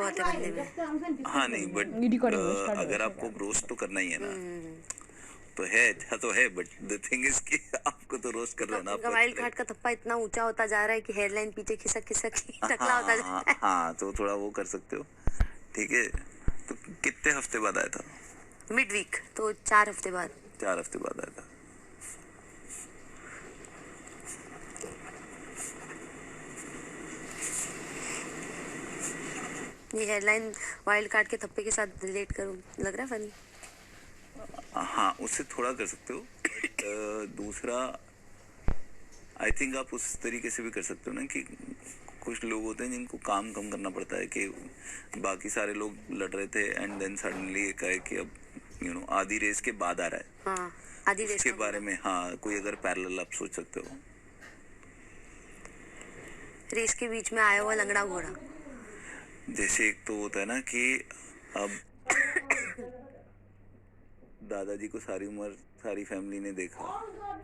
बहुत है बंदे में। हाँ नहीं बट अगर आपको रोस्ट तो करना ही है ना, तो है बट द थिंग इज कि आपको तो रोस्ट कर लेना। उनका वाइल्ड कार्ड का थप्पा इतना ऊंचा होता जा रहा है कि हेयरलाइन पीछे खिसक खिसक टकला होता जा रहा है। हाँ तो थोड़ा वो कर सकते हो, ठीक है। तो कितने हफ्ते बाद आया था? मिड वीक, तो 4 हफ्ते बाद। 4 हफ्ते बाद आया था। ये हेयरलाइन वाइल्ड कार्ड के थप्पे के साथ रिलेट करूं, लग रहा है फनी। हाँ उससे थोड़ा कर सकते हो, बट दूसरा आई थिंक आप उस तरीके से भी कर सकते हो ना कि कुछ लोग होते हैं जिनको काम कम करना पड़ता है, कि बाकी सारे लोग लड़ रहे थे एंड देन सडनली कहे कि अब आधी रेस के बाद आ रहा है। हाँ, आधी रेस उसके बारे में हाँ कोई अगर पैरेलल आप सोच सकते हो। रेस के बीच में आया हुआ लंगड़ा घोड़ा। जैसे एक तो होता है ना कि अब दादाजी को सारी उम्र सारी फैमिली ने देखा,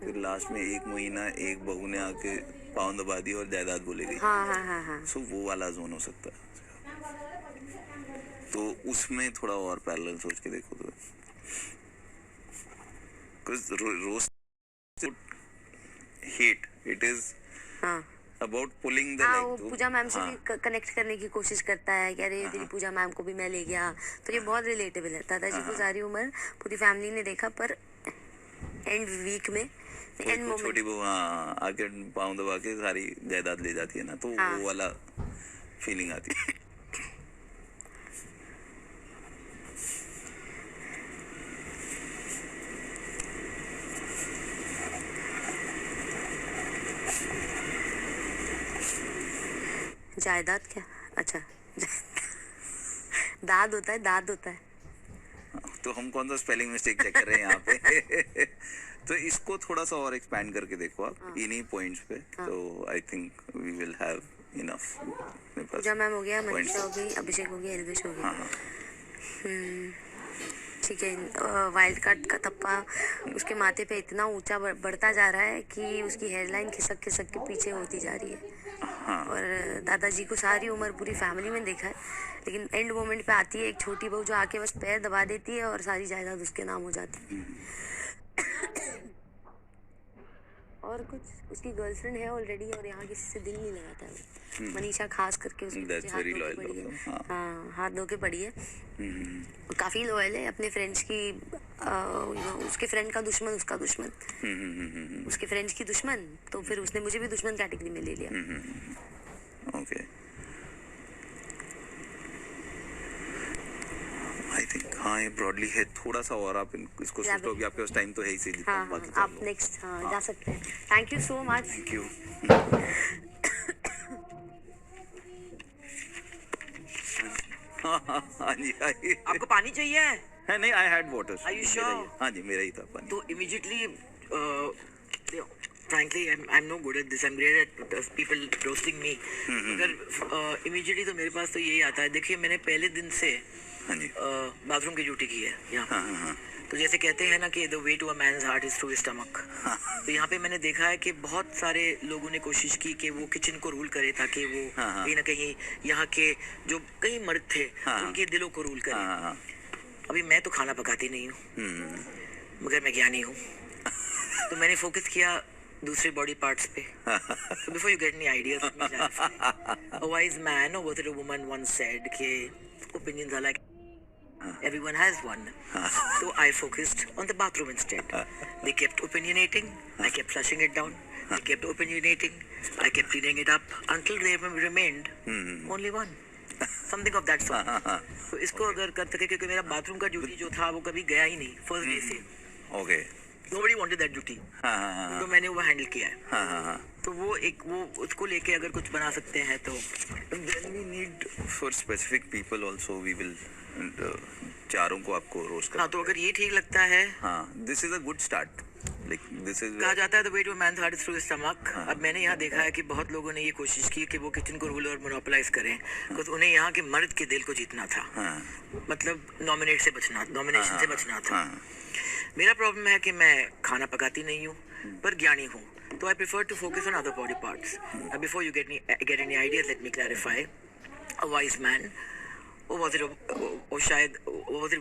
फिर लास्ट में 1 महीना एक बहू ने आके पाँव दबा दी और जायदाद बोले गई। हाँ। सो वो वाला जोन हो सकता है, तो उसमें थोड़ा और पैरेलल सोच के देखो तो, roast hate it is about pulling the हाँ, लेग। वो पूजा मैम से भी कनेक्ट करने की कोशिश करता है कि अरे तेरी पूजा मैम को भी मैं ले गया, तो ये बहुत रिलेटेबल है। दादाजी को सारी उम्र पूरी फैमिली ने देखा, पर एंड वीक में एंड मोमेंट छोटी बहू हाँ आके पाँव दबा के सारी जायदाद ले जाती है ना, तो वो वाला फीलिंग आती है। जायदाद क्या? अच्छा दाद होता है, दाद होता है। तो हम कौन सा स्पेलिंग मिस्टेक चेक कर रहे हैं यहाँ पे? तो इसको थोड़ा सा और एक्सपैंड करके देखो आप इन्हीं पॉइंट्स पे, तो I think we will have enough. Pooja ma'am हो गया, मनीषा हो गई, अभिषेक हो गया, एल्विश हो गया। ठीक है। वाइल्ड कार्ड का थप्पा उसके माथे पे इतना ऊंचा बढ़ता जा रहा है कि उसकी हेयरलाइन खिसक खिसक के पीछे होती जा रही है। और दादाजी को सारी उम्र पूरी फैमिली में देखा है, लेकिन एंड मोमेंट पे आती है एक छोटी बहू जो आके बस पैर दबा देती है और सारी जायदाद उसके नाम हो जाती है। और कुछ उसकी गर्लफ्रेंड है ऑलरेडी, और यहाँ किसी से दिल नहीं लगाता है। मनीषा खास करके उसके पीछे हाथ धो के पड़ी है। हाँ, हाथ धो के पड़ी है। काफी लॉयल है अपने फ्रेंड्स की। उसके फ्रेंड का दुश्मन उसका दुश्मन, उसके फ्रेंड्स की दुश्मन, तो फिर उसने मुझे भी दुश्मन कैटेगरी में ले लिया। ओके, आई थिंक हाँ ये ब्रॉडली है। थोड़ा सा और आप इसको सोच लो, अभी आपके पास टाइम तो है ही से जितना बाकी आप नेक्स्ट जा सकते हैं। Thank you so much. Thank you. हाँ जी आपको पानी चाहिए है? नहीं, I had water. Are you sure? हाँ जी मेरा ही था पानी। तो immediately frankly I'm no good at this. I'm great at people roasting me. मगर immediately तो मेरे पास तो यही आता है। देखिए मैंने पहले दिन से बाथरूम की ड्यूटी की है यहाँ। तो जैसे कहते हैं ना कि the way to a man's heart is through stomach. तो यहाँ पे मैंने देखा है कि बहुत सारे लोगों ने कोशिश की कि वो किचन को रूल करे, ताकि वो कहीं ना कहीं यहाँ के जो कई मर्द थे उनके दिलों को रूल करे। अभी मैं तो खाना पकाती नहीं हूँ, मगर मैं ज्ञानी हूँ। तो मैंने फोकस किया दूसरे बॉडी पार्ट्स पे। So before you get any ideas, let me clarify. A wise man, or was it a woman, once said कि opinions are like everyone has one. So I focused on the bathroom instead. They kept opinionating, I kept flushing it down. They kept opinionating, I kept cleaning it up until there remained only one. Something of that sort. तो इसको अगर कर सके, क्योंकि मेरा bathroom का duty जो था वो कभी गया ही नहीं फर्स्ट डे से। Okay, Nobody wanted that duty. तो मैंने वो हैंडल किया है। तो वो एक वो उसको लेके अगर कुछ बना सकते हैं तो then we need for specific people also we will चारों को आपको रोस्ट करना। हाँ, तो अगर ये ठीक लगता है, हाँ this is a good start. Like this is कहा जाता है the way to a man's heart is through his stomach। अब मैंने यहाँ देखा है कि बहुत लोगों ने ये कोशिश की कि वो किचन को रूल और मोनोपोलाइज करें, क्योंकि उन्हें यहाँ के मर्द के दिल को जीतना था। मतलब नॉमिनेशन से बचना था। मेरा प्रॉब्लम है कि मैं खाना पकाती नहीं हूँ पर ज्ञानी हूँ, तो I prefer to focus on other body parts. Before you get any ideas, let me clarify. A wise man or was it or shayad was it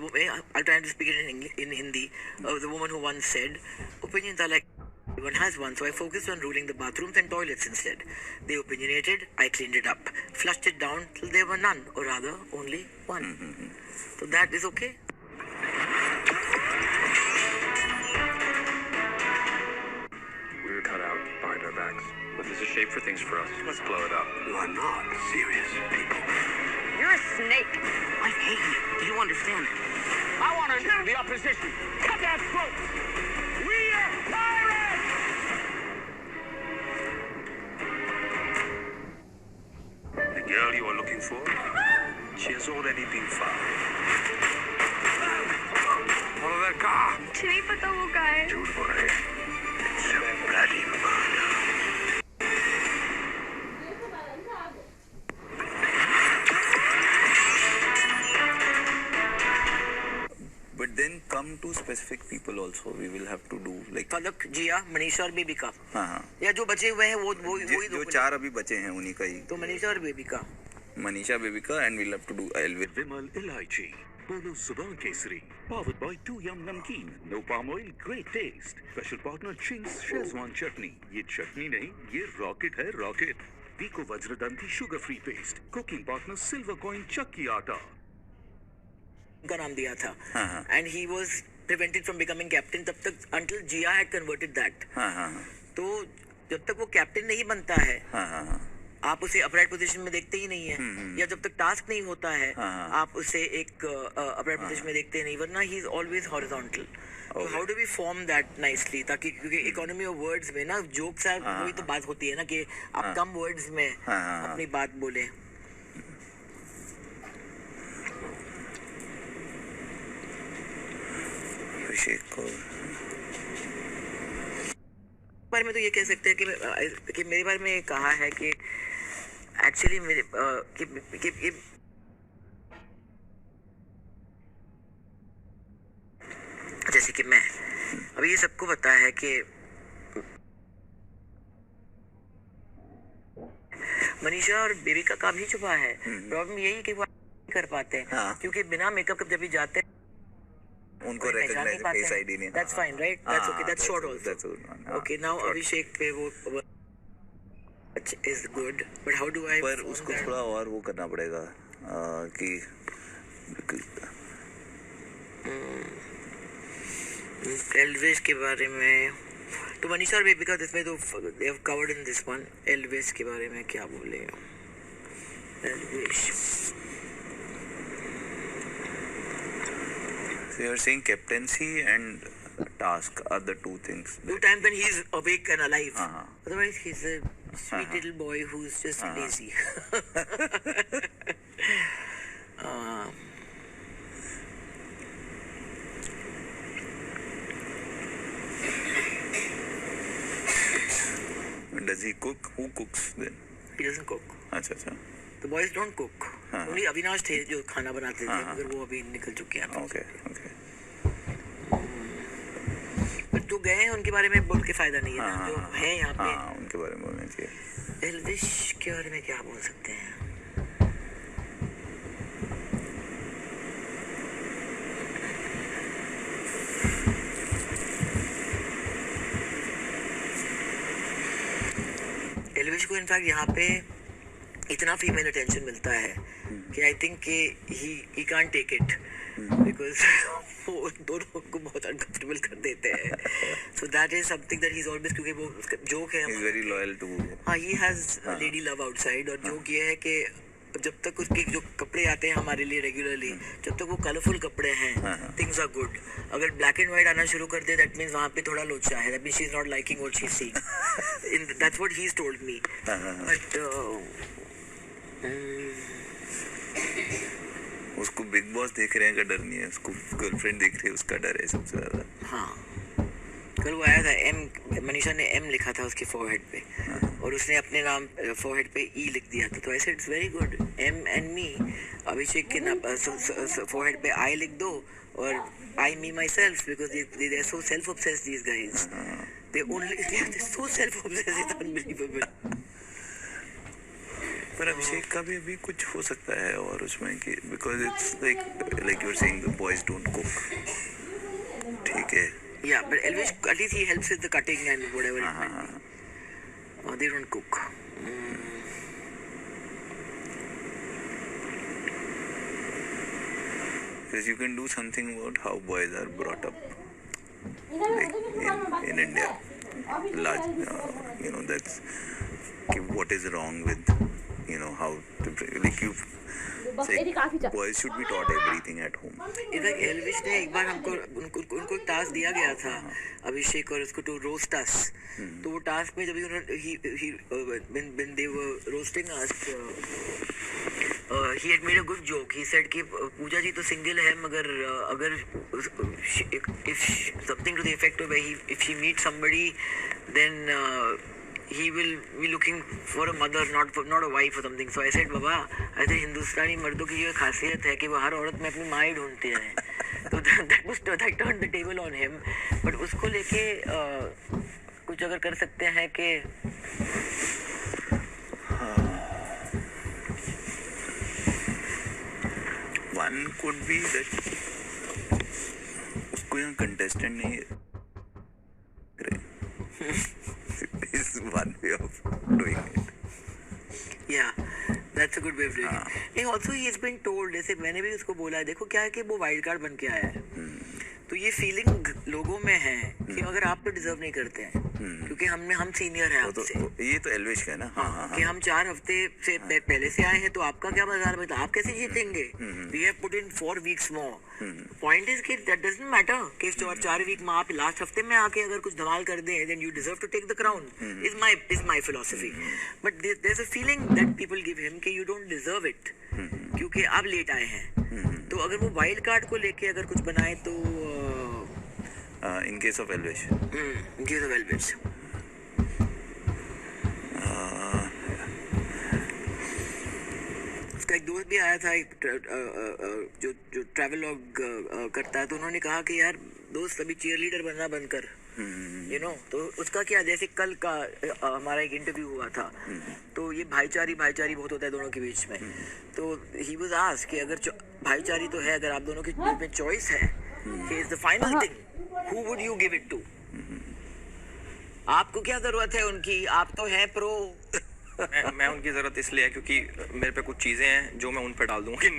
I'll try to speak it in Hindi. The woman who once said opinions are like everyone has one, so I focused on ruling the bathrooms and toilets instead. They opinionated, I cleaned it up, flushed it down till there were none, or rather only one. So that is okay. We were cut out behind our backs, but there's a shape for things for us. Let's blow it up. You are not serious, people. You're a snake. I hate you. Do you understand? I want to know the opposition. Cut their throats. We are pirates! The girl you are looking for, she has already been found. Follow that car. मुझे नहीं पता वो कहाँ है. झूठ बोल रहे हैं. It's a bloody murder. But then come to specific people also. We will have to do like फलक, जिया, मनीषा और बेबिका. हाँ. या जो बचे हुए हैं वो ही जो 4 अभी बचे हैं उन्हीं का ही. तो मनीषा और बेबिका. Manisha, Bebika, and we'll have to do Elvis. Vimal Elaichi, Polo Subhan Kesari, powered by 2 Yum Namkeen, no palm oil, great taste. Special partner Ching's Shezwan Chutney. ये चटनी नहीं, ये रॉकेट है rocket. Vico Vajradanti sugar free paste. Cooking partner Silver Coin Chakki Atta. का नाम दिया था. And he was prevented from becoming captain तब तक until Jia had converted that. तो जब तक वो कैप्टन नहीं बनता है, आप उसे अपराइट पोजीशन में देखते ही नहीं है, या जब तक टास्क नहीं होता है आप उसे एक अपराइट पोजीशन में देखते नहीं, वरना ही इज ऑलवेज हॉरिजॉन्टल. तो how do we form that nicely, ताकि क्योंकि इकोनॉमी ऑफ वर्ड्स में ना जोक्स है, वही तो बात होती है ना कि आप कम वर्ड्स में अपनी बात बोले. बारे में तो ये कह सकते हैं कि मेरे बारे में कहा है कि एक्चुअली मेरे कि जैसे कि मैं अभी ये सबको पता है कि मनीषा और बेबिका का भी छुपा है. प्रॉब्लम यही कि वो नहीं कर पाते हैं क्योंकि बिना मेकअप के जब भी जाते हैं उनको recognize face ID नहीं. That's fine, right? That's okay. That's short also. Okay, now अभिषेक पे वो is good, but how do I? पर उसको थोड़ा और वो करना पड़ेगा कि एल्विस के बारे में तो मनीषा और बेबिका इसमें तो they have covered in this one. Elvis के बारे में क्या बोले? Elvis. So you're saying captaincy and task are the two things. 2 times when he's awake and alive. Otherwise, he's a sweet little boy who's just lazy. Does he cook? Who cooks then? He doesn't cook. अच्छा. The boys don't cook. Only Avinash थे जो खाना बनाते थे, मगर वो अभी निकल चुके हैं. Okay. बट जो गए हैं उनके बारे में बोल के फायदा नहीं है ना, जो है यहाँ पे. उनके बारे में बोलना चाहिए. एल्विस के बारे में क्या बोल सकते हैं? एल्विस को इनफैक्ट यहाँ पे इतना फीमेल अटेंशन मिलता है कि आई थिंक कि he can't take it because वो दोनों को बहुत अनकंफर्टेबल कर देते हैं. So that is something that he is always, क्योंकि वो जोक है, he is very loyal to. हाँ, he has lady love outside. और जोक ये है कि जब तक उसके जो कपड़े आते हैं हमारे लिए रेगुलरली, जब तक वो कलरफुल कपड़े हैं, थिंग्स आर गुड. अगर ब्लैक एंड व्हाइट आना शुरू कर दे, दैट मींस वहाँ पे थोड़ा लोचा है. That means she is not liking what she is seeing. That's what he has told me. But उसको बिग बॉस देख रहे हैं का डर नहीं है, उसको गर्लफ्रेंड देख रही है उसका डर है सबसे ज्यादा. हाँ, कल वो आया था, एम मनीषा ने एम लिखा था उसके फोरहेड पे, और उसने अपने नाम फोरहेड पे ई लिख दिया था. तो ऐसे it's very good. M and me, Abhishek के नाम फोरहेड पे आई लिख दो, और I me myself, because they are so self obsessed these guys. They only so self obsessed, it's unbelievable. पर अभिषेक का भी अभी कुछ हो सकता है और उसमें कि because it's like you are saying the boys don't cook, ठीक है. Yeah, but Elvish, at least he helps with the cutting and whatever it might be. They don't cook. Because you can do something about how boys are brought up, like in India. Large, you know, that's what is wrong with, you know, how to, like you say, boys should be taught everything at home. इधर एल्विश ने एक बार हमको उनको task दिया गया था, अभिषेक और उसको, टू रोस्ट अस. तो वो टास्क में जब उन्होंने when they were roasting us, he had made a good joke. He said कि पूजा जी तो सिंगल है, मगर अगर if something to the effect of if she meets somebody, then he will be looking for a mother, not a wife or something. So I said, बाबा, ऐसे हिंदुस्तानी मर्दों की ये खासियत है कि वो हर औरत में अपनी माँ ही ढूंढते हैं. तो that turned the table on him. But उसको लेके कुछ अगर कर सकते हैं कि one could be that उसको यहाँ contestant नहीं is one way of doing it. Yeah, that's a good way of doing it. And also he has been told, जैसे मैंने भी उसको बोला है, देखो क्या है कि वो वाइल्ड कार्ड बन के आया है, तो ये फीलिंग लोगों में है कि अगर आप तो डिजर्व नहीं करते हैं, क्योंकि हम सीनियर हैं आपसे. ये तो एल्विश का है ना. कि हम 4 हफ्ते से पहले से आए हैं, तो आपका क्या बाजार में था, आप कैसे जीतेंगे? We have put in 4 weeks more. Point is कि that doesn't matter कि 4 वीक में आप लास्ट हफ्ते में आके अगर कुछ धमाल कर दें, then you deserve to take the crown. Is my philosophy. But there's a feeling that people give him कि you don't deserve it, क्योंकि आप लेट आए हैं. तो अगर वो वाइल्ड कार्ड को लेके अगर कुछ बनाए तो in case of Elvish. In case of Elvish. उसका एक दोस्त भी आया था, जो ट्रैवल लॉग करता है, तो उन्होंने कहा कि यार दोस्त अभी चीयर लीडर बनना बंद कर, you know. तो उसका क्या, जैसे कल का हमारा एक इंटरव्यू हुआ था, तो ये भाईचारी बहुत होता है दोनों के बीच में. तो ही वाज आस्क्ड कि अगर भाईचारी तो है, अगर आप दोनों के बीच में चॉइस है, is the final thing, who would you give it to? आपको क्या जरूरत है उनकी, आप तो हैं प्रो. मैं उनकी जरूरत इसलिए है क्योंकि मेरे पे कुछ चीजें हैं जो मैं उन पे डाल दूंगा.